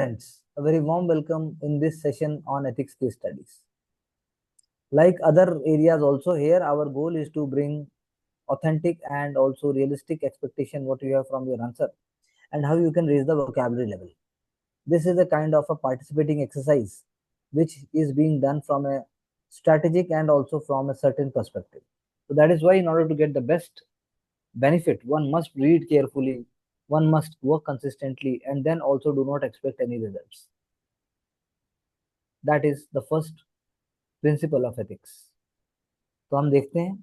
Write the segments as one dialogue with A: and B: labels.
A: Friends, a very warm welcome in this session on ethics case studies. Like other areas also here, our goal is to bring authentic and also realistic expectation what you have from your answer and how you can raise the vocabulary level. This is a kind of a participating exercise which is being done from a strategic and also from a certain perspective. So that is why in order to get the best benefit, one must read carefully, one must work consistently, and then also do not expect any results. That is the first principle of ethics. तो हम देखते हैं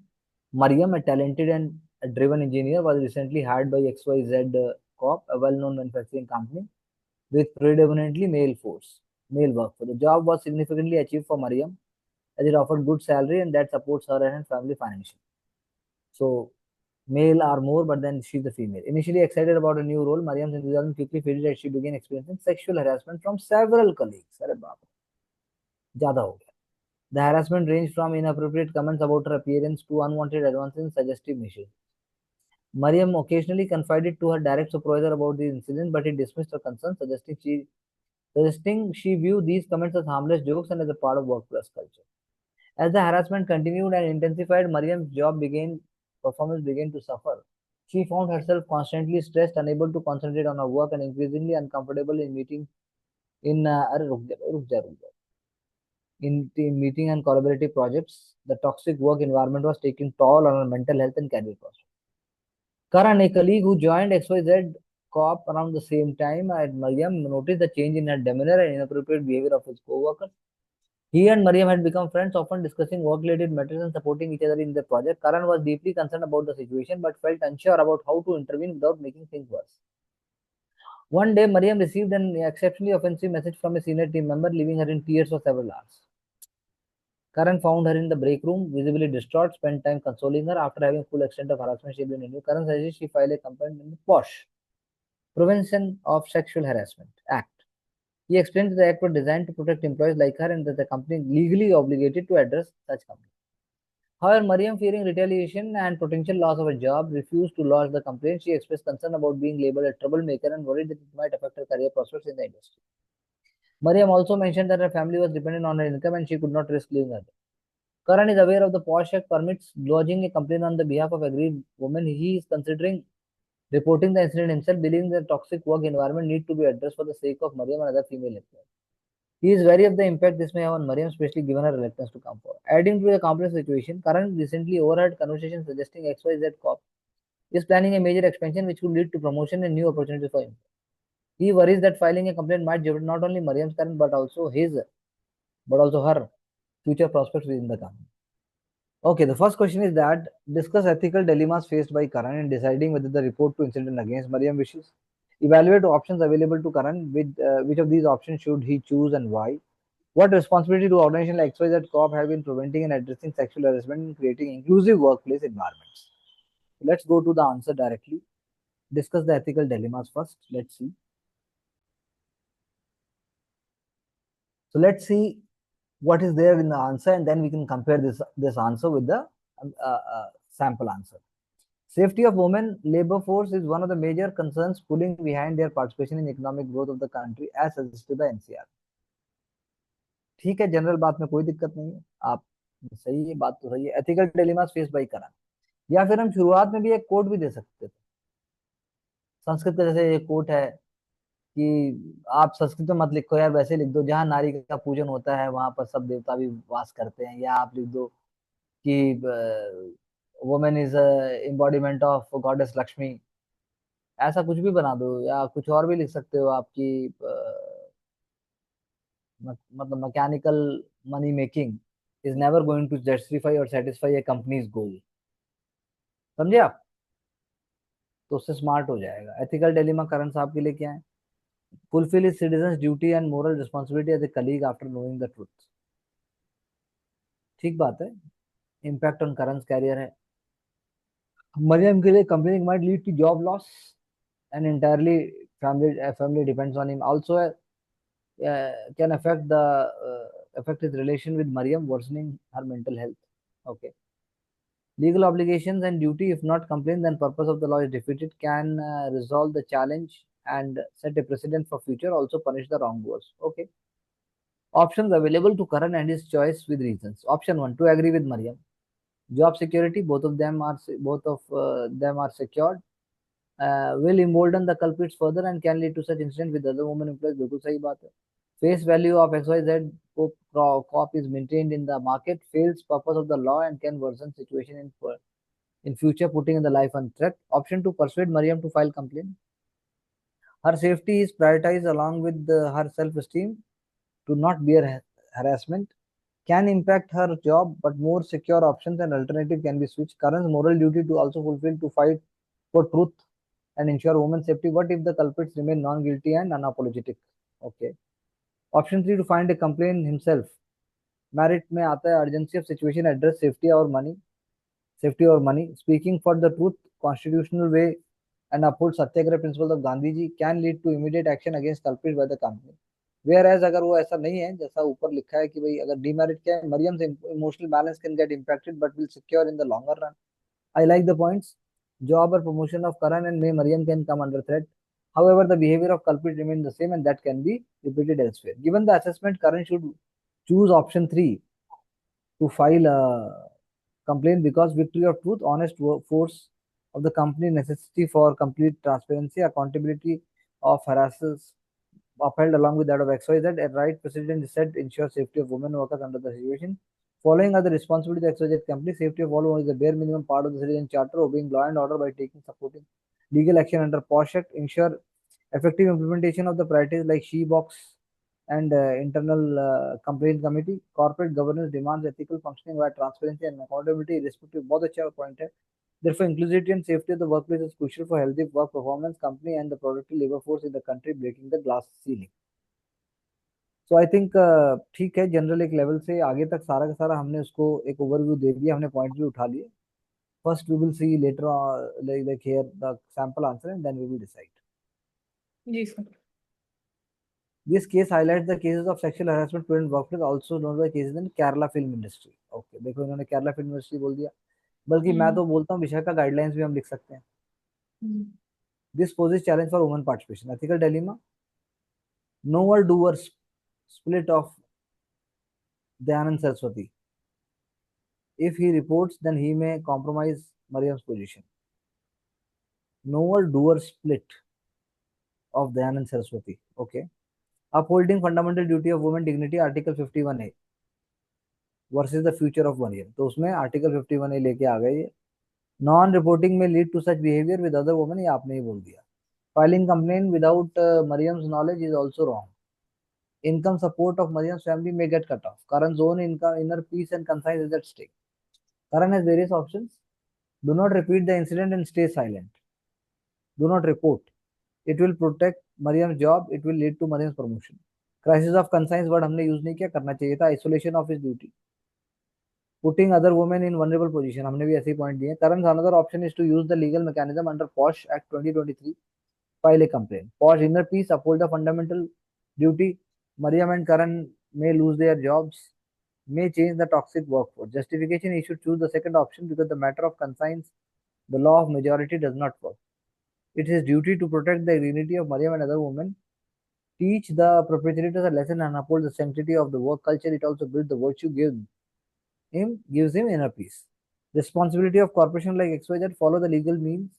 A: Mariam, a talented and a driven engineer, was recently hired by XYZ Corp, a well-known manufacturing company with predominantly male workforce. The job was significantly achieved for Mariam as it offered good salary and that supports her and her family financially. So male are more, but then she's the female. Initially excited about a new role, Mariam's enthusiasm quickly faded as she began experiencing sexual harassment from several colleagues. अरे बाप रे, ज़्यादा हो गया. The harassment ranged from inappropriate comments about her appearance to unwanted advances in suggestive messages. Mariam occasionally confided to her direct supervisor about the incident, but he dismissed her concerns, suggesting she viewed these comments as harmless jokes and as a part of workplace culture. As the harassment continued and intensified, Mariam's performance began to suffer. She found herself constantly stressed, unable to concentrate on her work, and increasingly uncomfortable in meeting in अरे रुक जा. In team meeting and collaborative projects. The toxic work environment was taking toll on her mental health and career prospects. Karan, a colleague who joined XYZ Corp around the same time at Mariam, noticed the change in her demeanor and inappropriate behavior of his co-workers. He and Mariam had become friends, often discussing work-related matters and supporting each other in the project. Karan was deeply concerned about the situation but felt unsure about how to intervene without making things worse. One day, Mariam received an exceptionally offensive message from a senior team member, leaving her in tears for several hours. Karan found her in the break room, visibly distraught, spent time consoling her. After having full extent of harassment she had been into, Karan suggested she file a complaint in the POSH, Prevention of Sexual Harassment Act. He explained that the act was designed to protect employees like her and that the company legally obligated to address such complaints. However, Mariam, fearing retaliation and potential loss of a job, refused to lodge the complaint. She expressed concern about being labeled a troublemaker and worried that it might affect her career prospects in the industry. Mariam also mentioned that her family was dependent on her income and she could not risk leaving her. Karan is aware of the POSH Act permits lodging a complaint on the behalf of aggrieved woman. He is considering reporting the incident himself, believing the toxic work environment need to be addressed for the sake of Mariam and other female employees. He is wary of the impact this may have on Mariam, especially given her reluctance to come forward. Adding to the complex situation, Karan recently overheard conversations suggesting XYZ Corp is planning a major expansion which could lead to promotion and new opportunities for him. He worries that filing a complaint might jeopardize not only Mariam's current but also her future prospects within the company. Okay, the first question is that discuss ethical dilemmas faced by Karan in deciding whether the report to incident against Mariam wishes. Evaluate options available to Karan. Which of these options should he choose and why? What responsibility do organizations like XYZ Corp have in preventing and addressing sexual harassment and creating inclusive workplace environments? Let's go to the answer directly. Discuss the ethical dilemmas first. Let's see. So let's see what is there in the answer and then we can compare this answer with the sample answer. Safety of women labor force is one of the major concerns pulling behind their participation in economic growth of the country as suggested by NCR. ठीक है, general बात में कोई दिक्कत नहीं है, आप सही है, बात तो सही है. एथिकल डिलेमास फेस बाय करन, या फिर हम शुरुआत में भी एक कोट भी दे सकते थे. संस्कृत का जैसे एक कोट है कि आप संस्कृत में मत लिखो यार, वैसे लिख दो जहां नारी का पूजन होता है वहां पर सब देवता भी वास करते हैं, या आप लिख दो कि women is embodiment of goddess Lakshmi. ऐसा कुछ भी बना दो, या कुछ और भी लिख सकते हो आपकी मतलब mechanical money making is never going to justify और सेटिस्फाई ए कंपनीज गोल. समझे आप? तो उससे स्मार्ट हो जाएगा. एथिकल डिलेमा करण साहब के लिए क्या है? fulfill his citizens duty and moral responsibility as a colleague after knowing the truth. ठीक बात है. impact on Karan's career है. मरियम के लिए company might lead to job loss and entirely family depends on him. Also can affect his relation with Mariam, worsening her mental health. Okay. Legal obligations and duty, if not complained, then purpose of the law is defeated, can resolve the challenge and set a precedent for future, also punish the wrongdoers. Okay. Options available to Karan and his choice with reasons. Option 1, to agree with Mariam. Job security, both of them are secured, will embolden the culprits further and can lead to such incident with other women employees. बिल्कुल सही बात है. Face value of XYZ cop is maintained in the market, fails purpose of the law and can worsen situation in future, putting in the life on threat. Option 2, persuade Mariam to file complaint. Her safety is prioritized along with her self-esteem to not bear harassment. Can impact her job, but more secure options and alternative can be switched. Karan's moral duty to also fulfill to fight for truth and ensure women's safety. What if the culprits remain non-guilty and unapologetic? Okay. Option 3, to find a complaint himself. Merit में आता है urgency of situation, address safety or money, speaking for the truth, constitutional way, and uphold satyagraha principles of Gandhi ji can lead to immediate action against culprits by the company. Whereas अगर वो ऐसा नहीं है जैसा ऊपर लिखा है कि भाई अगर demerit क्या है, Mariam's emotional balance can get impacted but will secure in the longer run. I like the points. Job or promotion of Karan and May Mariam can come under threat. However, the behavior of culprit remains the same and that can be repeated elsewhere. Given the assessment, Karan should choose option 3 to file a complaint because victory of truth, honest force of the company, necessity for complete transparency, accountability of harassers upheld along with that of XYZ, a right precedent is set to ensure safety of women workers under the situation. Following are the responsibilities of XYZ company. Safety of all women is the bare minimum part of the citizen charter, obeying law and order by taking supporting legal action under POSH Act, ensure effective implementation of the priorities like she box and internal complaint committee. Corporate governance demands ethical functioning where transparency and accountability irrespective. बहुत अच्छा point है. Therefore, inclusivity and safety of the workplace is crucial for healthy work performance, company, and the productive labor force in the country, breaking the glass ceiling. So I think ठीक है. General एक level से आगे तक सारा का सारा हमने उसको एक ओवरव्यू दे दिया, हमने पॉइंट भी उठा लिए. First we will see later like here the sample answer and then we will decide.
B: जी sir.
A: This case highlights the cases of sexual harassment student workplace, also known by cases in Kerala film industry. Okay, देखो इन्होंने Kerala film industry बोल दिया, बल्कि मैं तो बोलता हूँ विषय का गाइडलाइंस भी हम लिख सकते हैं. This poses challenge for women participation. Ethical dilemma. Knower doer split of Dayanand Saraswati. If he reports, then he may compromise Mariam's position. Knower doer split of Dayanand Saraswati. Okay. Upholding fundamental duty of women dignity, Article 51A versus the future of Mariam. तो उसमें Article 51A लेके आ गए ये. Non reporting may lead to such behaviour with other women, ये आपने ही बोल दिया. Filing complaint without Mariam's knowledge is also wrong. Income support of Mariam's family may get cut off. Karan's own income, inner peace and conscience is at stake. Karan has various options. Do not repeat the incident and stay silent. Do not report. It will protect Mariam's job. It will lead to Mariam's promotion. Crisis of conscience word हमने use नहीं किया, करना चाहिए था. Isolation of his duty. Putting other women in vulnerable position, हमने भी ऐसे ही point दिए. Karan's another option is to use the legal mechanism under POSH Act 2023, file a complaint. POSH inner peace, uphold the fundamental duty. Mariam and Karan may lose their jobs, may change the toxic workforce. Justification, he should choose the second option because the matter of conscience, the law of majority does not work. It is his duty to protect the dignity of Mariam and other women, teach the perpetrators a lesson and uphold the sanctity of the work culture. It also builds the virtue gives him inner peace. Responsibility of corporation like XYZ, follow the legal means,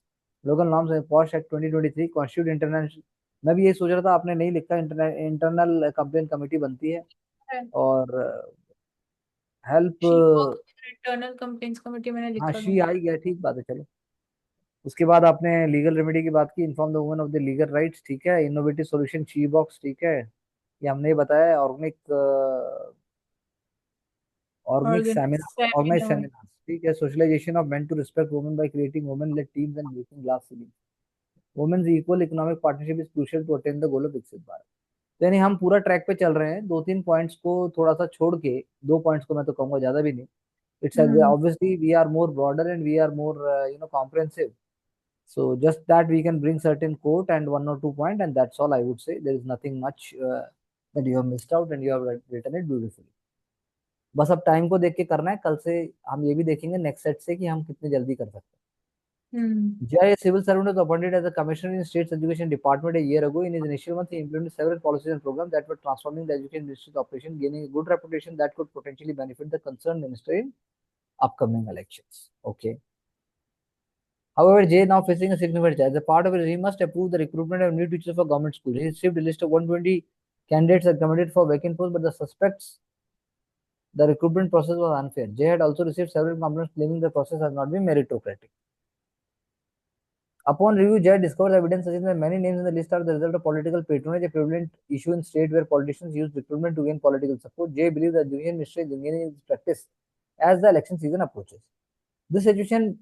A: local norms and POSH Act 2023, constitute international. मैं भी यही सोच रहा था, आपने नहीं लिखा. Internal complaint committee बनती है और हेल्प.
B: इंटरनल कंप्लेंट्स कमेटी मैंने
A: हाँ,
B: लिखा
A: शी आई गया, ठीक बात है. चलो, उसके बाद आपने लीगल रेमेडी की बात की. Inform the woman of the legal rights, ठीक है. इनोवेटिव सॉल्यूशन शी बॉक्स, ठीक है, ये हमने बताया. ऑर्गेनाइज सेमिनार, ठीक है. Socialisation of men to respect women by creating women led teams and breaking glass ceiling. Women's equal economic partnership is crucial to attain the goal of Viksit Bharat. यानी हम पूरा ट्रैक पे चल रहे हैं. 2-3 पॉइंट्स को थोड़ा सा छोड़ के, 2 पॉइंट्स को मैं तो कहूंगा, ज्यादा भी नहीं. It's obviously we are more broader and we are more comprehensive. So just that we can bring certain quote and 1 or 2 point, and that's all I would say. There is nothing much that you have missed out and you have written it beautifully. बस अब time को देख के करना है. कल से हम ये भी देखेंगे नेक्स्ट सेट से कि हम कितने जल्दी कर सकते हैं. Jay, a civil servant, was appointed as a commissioner in State's Education Department a year ago. In his initial months, he implemented several policies and programs that were transforming the education ministry's operation, gaining a good reputation that could potentially benefit the concerned minister in upcoming elections. Okay. However, Jay now facing a significant challenge. As a part of it, he must approve the recruitment of new teachers for government schools. He received a list of 120 candidates recommended for vacant posts, but the suspects the recruitment process was unfair. Jay had also received several complaints claiming the process has not been meritocratic. Upon review, Jay discovered evidence suggesting that many names in the list are the result of political patronage, a prevalent issue in state where politicians use recruitment to gain political support. Jay believes that the Union Ministry is engaging in this practice as the election season approaches. This situation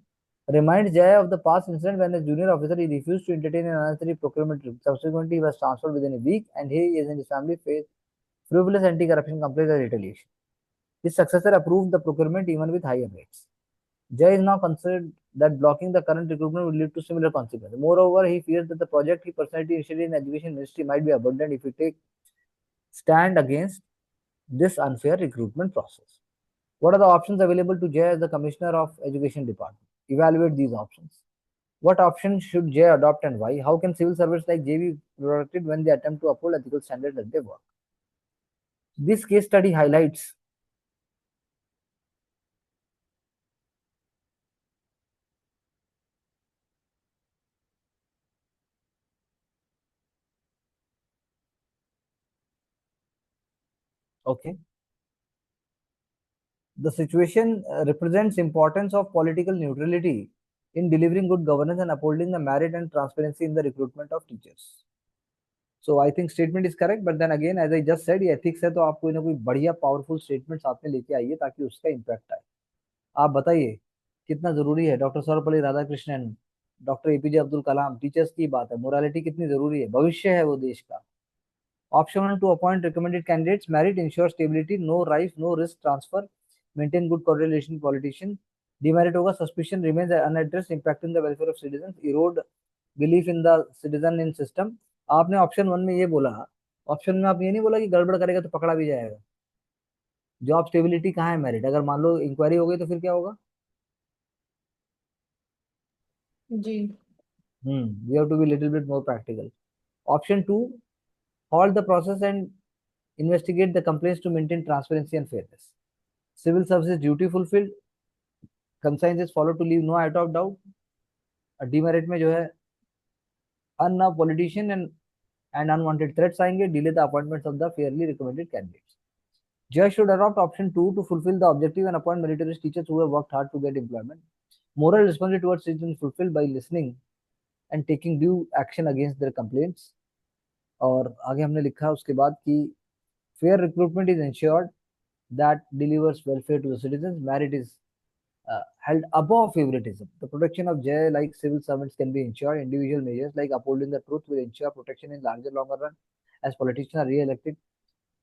A: reminds Jay of the past incident when, as junior officer, he refused to entertain an unnecessary procurement. Subsequently, he was transferred within a week, and he and his family faced frivolous anti-corruption complaints as retaliation. His successor approved the procurement even with higher rates. Jay is now concerned that blocking the current recruitment would lead to similar consequences. Moreover, he fears that the project he personally initiated in the education ministry might be abandoned if he takes stand against this unfair recruitment process. What are the options available to Jay as the Commissioner of Education Department? Evaluate these options. What option should Jay adopt and why? How can civil servants like Jay be protected when they attempt to uphold ethical standards at their work? This case study highlights okay. The situation represents importance of political neutrality in delivering good governance and upholding the merit and transparency in the recruitment of teachers. So I think statement is correct, but then again, as I just said, ये ethics है तो आप कोई ना कोई बढ़िया powerful statement साथ में लेके आइए ताकि उसका impact आए. आप बताइए कितना जरूरी है doctor Sarvepalli Radhakrishnan, doctor APJ Abdul Kalam, teachers की बात है, मोरालिटी कितनी जरूरी है, भविष्य है वो देश का. Option 1 to appoint recommended candidates, merit, ensure stability, no rise, no risk transfer, maintain good correlation with politician. Demerit होगा, suspicion remains unaddressed, impacting the welfare of citizens, erode belief in the citizen in system. आपने option one में ये बोला, option में आप ये नहीं बोला कि गड़बड़ करेगा तो पकड़ा भी जाएगा. जॉब स्टेबिलिटी कहाँ है मेरिट? अगर मान लो इंक्वायरी हो गई तो फिर क्या होगा?
B: जी.
A: We have to be little bit more practical. Option 2, halt the process and investigate the complaints to maintain transparency and fairness. Civil services duty fulfilled, conscience is followed to leave no iota of doubt. Demerit में जो है unknown politician and unwanted threats आएंगे, delay the appointments of the fairly recommended candidates. Judge should adopt option 2 to fulfill the objective and appoint meritorious teachers who have worked hard to get employment. Moral responsibility towards citizens fulfilled by listening and taking due action against their complaints. और आगे हमने लिखा उसके बाद कि fair recruitment is ensured that delivers welfare to the citizens. Merit is held above favoritism. The protection of J like civil servants can be ensured. Individual measures like upholding the truth will ensure protection in larger longer run as politicians are re-elected.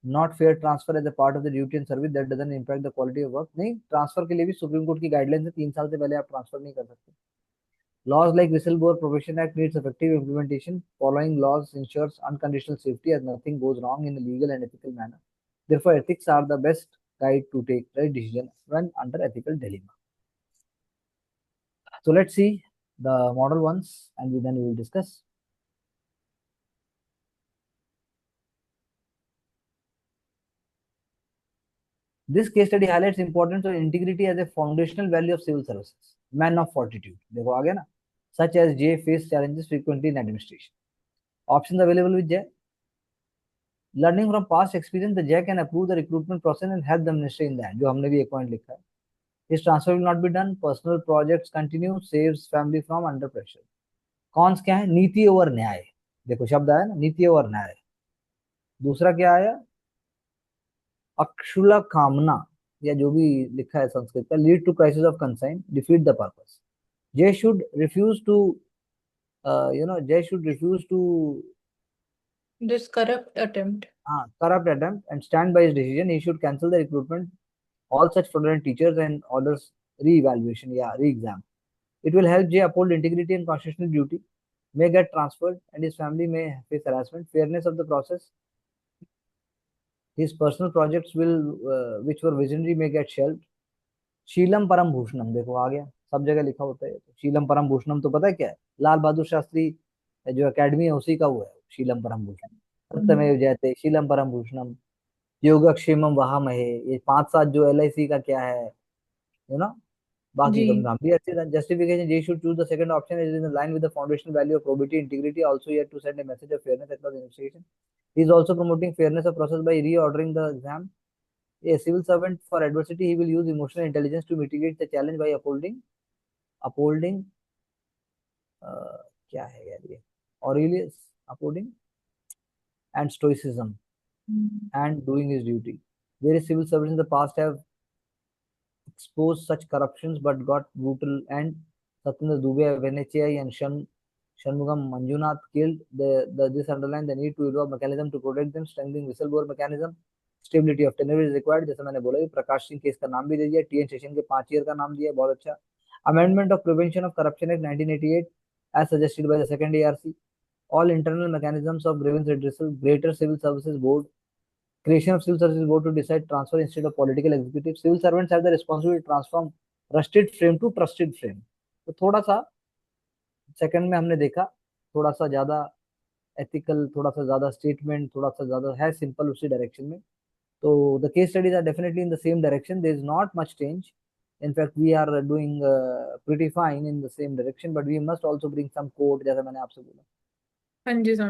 A: Not fair transfer as a part of the duty and service that doesn't impact the quality of work. नहीं, transfer के लिए भी supreme court की guidelines है, 3 साल से पहले आप ट्रांसफर नहीं कर सकते. Laws like Whistleblower Protection Act needs effective implementation. Following laws ensures unconditional safety as nothing goes wrong in a legal and ethical manner. Therefore, ethics are the best guide to take right decision when under ethical dilemma. So let's see the model ones and then we will discuss. This case study highlights the importance of integrity as a foundational value of civil services. Man of fortitude. देखो आ गया ना. Such as J face challenges frequently in administration. Options available with J. Learning from past experience, the J can approve the recruitment process and help the ministry in that. जो हमने भी एक point लिखा है. His transfer will not be done. Personal projects continue. Saves family from under pressure. Cons क्या है? नीति और न्याय. देखो शब्द आया ना, नीति और न्याय. दूसरा क्या आया? अक्षुला कामना या जो भी लिखा है संस्कृत का, lead to crisis of conscience, defeat the purpose. Jai should refuse to Jai should refuse to
B: This corrupt attempt.
A: corrupt attempt and stand by his decision. He should cancel the recruitment all such fraudulent teachers and orders re-evaluation, re-exam. It will help Jay uphold integrity and constitutional duty, may get transferred and his family may face harassment. Fairness of the process, his personal projects will which were visionary may get shelved. Sheelam परम भूषणम, देखो आ गया, सब जगह लिखा होता है। तो शीलम परम भूषणम तो पता है क्या है? लाल बहादुर शास्त्री जो एकेडमी है उसी का वो है शीलम परम भूषणम,
B: हम्म,
A: सत्यमेव जयते शीलम परम भूषणम, योगक्षेमम वहामहे। ये 5 7 जो LIC का क्या है, यू नो। बाकी
B: जी।
A: गंभीर justification, they should choose the second option. It is in line with the foundational value of probity, integrity. Also, yet to send a message of fairness across investigation. He is also promoting fairness of process by reordering the exam. A civil servant for adversity, he will use emotional intelligence to mitigate the challenge by upholding क्या है यार ये, Aurelius, upholding and stoicism
B: hmm,
A: and doing his duty. Various civil servants in the past have exposed such corruptions but got brutal end. Satyendra Dubey, Venechai, and Shanmugam Manjunath killed. This underlined the need to evolve mechanism to protect them, strengthening whistleblower mechanism. Stability of tenure is required. जैसे मैंने बोला, Prakash Singh case का नाम भी दे दिया, TN session के 5 year का नाम दिया, बहुत अच्छा। Amendment of prevention of corruption act 1988 as suggested by the second ARC. All internal mechanisms of grievance redressal, greater civil services board, creation of civil services board to decide transfer instead of political executive. Civil servants have the responsibility to transform rusted frame to trusted frame. तो थोड़ा सा second में हमने देखा, थोड़ा सा ज्यादा ethical, थोड़ा सा ज्यादा स्टेटमेंट, थोड़ा सा ज्यादा है सिंपल उसी डायरेक्शन में। तो the case studies are definitely in the same direction, there is not much change. In fact, we are doing pretty fine in the same direction, but we must also bring some quote, जैसा मैंने आपसे बोला।
B: हाँ जी sir.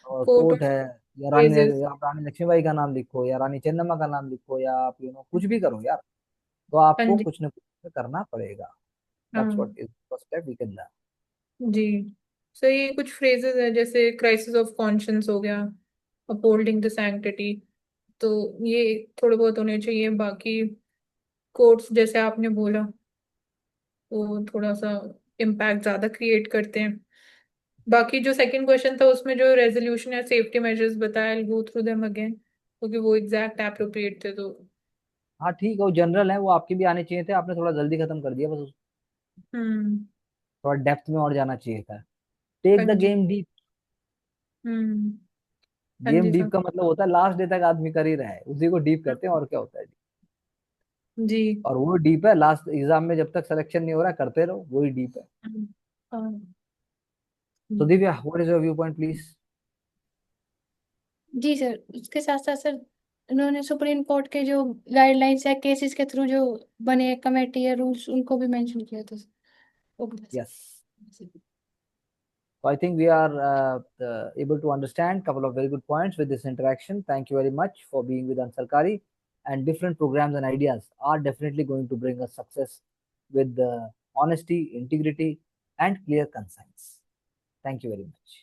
A: और
B: coat
A: court
B: और
A: है, या रानी,
B: phrases.
A: आप रानी लक्ष्मीबाई का नाम लिखो या रानी चेन्नम्मा का नाम लिखो, या आप कुछ भी करो यार, तो
B: हाँ
A: आपको
B: जी।
A: कुछ ना कुछ करना पड़ेगा। दैट्स
B: हाँ
A: what is first step we can learn.
B: जी। सर ये कुछ फ्रेजेस है जैसे क्राइसिस ऑफ कॉन्शियंस हो गया, अपहोल्डिंग द सैंक्टिटी, तो ये थोड़े बहुत होने चाहिए। बाकी कोट्स जैसे आपने बोला वो थोड़ा सा इम्पैक्ट ज्यादा क्रिएट करते हैं। बाकी जो सेकंड क्वेश्चन था उसमें जो रेजोल्यूशन या सेफ्टी मेजर्स बताया, आई गो थ्रू देम अगेन क्योंकि वो एग्जैक्ट एप्रोप्रिएट थे तो।
A: हाँ ठीक है, वो जनरल है, वो आपके भी आने चाहिए थे, आपने थोड़ा जल्दी खत्म कर दिया बस।
B: हम्म।
A: थोड़ा डेप्थ में और जाना चाहिए था।
B: हाँ
A: टेक द
B: जी।
A: Game deep.
B: हम्म। हाँ
A: गेम
B: जी
A: डीप
B: सर।
A: का मतलब होता है लास्ट डे तक आदमी कर ही रहा है, उसी को डीप कहते हैं, और क्या होता है।
B: जी।
A: और वो डीप है, लास्ट एग्जाम में जब तक सिलेक्शन नहीं हो रहा करते रहो, वही डीप है।
B: हाँ।
A: तो Divya, what is your view point please?
C: जी सर, उसके साथ साथ सर उन्होंने सुप्रीम कोर्ट के जो गाइडलाइंस या केसेस के थ्रू जो बने कमेटी या रूल्स उनको भी मेंशन किया था सर, वो बता
A: यस।
C: सकते।
A: So I think we are able to understand a couple of very good points with this interaction. Thank you very much for being with Ansarkari. And different programs and ideas are definitely going to bring us success with honesty, integrity, and clear conscience. Thank you very much.